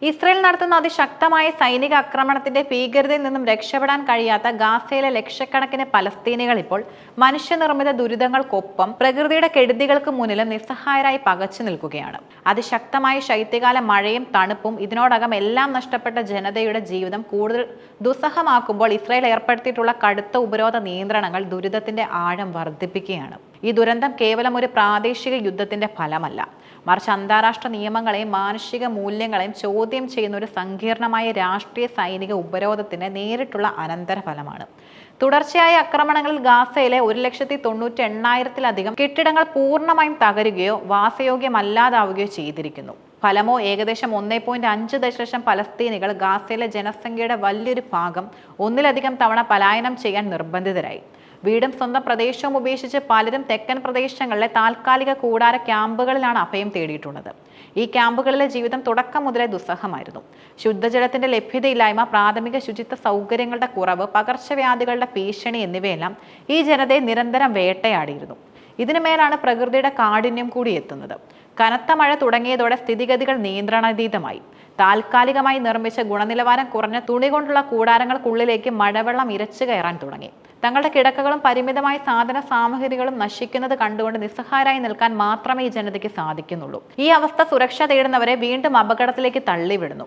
Israel നടത്തുന്ന അതിശക്തമായ സൈനിക ആക്രമണത്തിന്റെ ഭീകരതയിൽ നിന്നും രക്ഷപ്പെടാൻ കഴിയാത്ത ഗാസയിലെ ലക്ഷക്കണക്കിന് പലസ്തീനികൾ ഇപ്പോൾ മനുഷ്യനിർമ്മിത ദുരിതങ്ങൾക്കൊപ്പം പ്രകൃതിയുടെ കെടുതികൾക്ക് മുന്നിലും നിസ്സഹായരായി പകച്ചു നിൽക്കുകയാണ്. അതിശക്തമായ ശൈത്യകാല മഴയും തണുപ്പും ഇതിനോടകം എല്ലാം നഷ്ടപ്പെട്ട ജനതയുടെ ജീവിതം കൂടുതൽ ദുസ്സഹമാക്കുമ്പോൾ ഇസ്രയേൽ ഏർപ്പെടുത്തിയിട്ടുള്ള കടുത്ത ഉപരോധ നിയന്ത്രണങ്ങൾ ദുരിതത്തിന്റെ ആഴം വർദ്ധിപ്പിക്കുകയാണ്. ഈ ദുരന്തം കേവലം ഒരു പ്രാദേശിക യുദ്ധത്തിന്റെ ഫലമല്ല, മറിച്ച് അന്താരാഷ്ട്ര നിയമങ്ങളെയും മാനുഷിക മൂല്യങ്ങളെയും ചോദ്യം ചെയ്യുന്ന ഒരു സങ്കീർണമായ രാഷ്ട്രീയ സൈനിക ഉപരോധത്തിന്റെ നേരിട്ടുള്ള അനന്തരഫലമാണ്. തുടർച്ചയായ ആക്രമണങ്ങളിൽ ഗാസയിലെ 1,98,000-ത്തിലധികം കെട്ടിടങ്ങൾ പൂർണ്ണമായും തകരുകയോ വാസയോഗ്യമല്ലാതാവുകയോ ചെയ്തിരിക്കുന്നു. ഫലമോ ഏകദേശം 1.5 ദശലക്ഷം പലസ്തീനികൾ ഗാസയിലെ ജനസംഖ്യയുടെ വലിയൊരു ഭാഗം ഒന്നിലധികം തവണ പലായനം ചെയ്യാൻ നിർബന്ധിതരായി. വീടും സ്വന്തം പ്രദേശവും ഉപേക്ഷിച്ച് പലരും തെക്കൻ പ്രദേശങ്ങളിലെ താൽക്കാലിക കൂടാര ക്യാമ്പുകളിലാണ് അഭയം തേടിയിട്ടുള്ളത്. ഈ ക്യാമ്പുകളിലെ ജീവിതം തുടക്കം മുതലേ ദുസ്സഹമായിരുന്നു. ശുദ്ധജലത്തിന്റെ ലഭ്യതയില്ലായ്മ, പ്രാഥമിക ശുചിത്വ സൗകര്യങ്ങളുടെ കുറവ്, പകർച്ചവ്യാധികളുടെ ഭീഷണി എന്നിവയെല്ലാം ഈ ജനതയെ നിരന്തരം വേട്ടയാടിയിരുന്നു. ഇതിനു മേലാണ് പ്രകൃതിയുടെ കാഠിന്യം കൂടി എത്തുന്നത്. കനത്ത മഴ തുടങ്ങിയതോടെ സ്ഥിതിഗതികൾ നിയന്ത്രണാതീതമായി. താൽക്കാലികമായി നിർമ്മിച്ച ഗുണനിലവാരം കുറഞ്ഞ തുണി കൊണ്ടുള്ള കൂടാരങ്ങൾക്കുള്ളിലേക്ക് മഴവെള്ളം ഇരച്ചു കയറാൻ തുടങ്ങി. തങ്ങളുടെ കിടക്കകളും പരിമിതമായ സാധന സാമഗ്രികളും നശിക്കുന്നത് കണ്ടുകൊണ്ട് നിസ്സഹായരായി നിൽക്കാൻ മാത്രമേ ഈ ജനതയ്ക്ക് സാധിക്കുന്നുള്ളൂ. ഈ അവസ്ഥ സുരക്ഷ തേടുന്നവരെ വീണ്ടും അപകടത്തിലേക്ക് തള്ളിവിടുന്നു.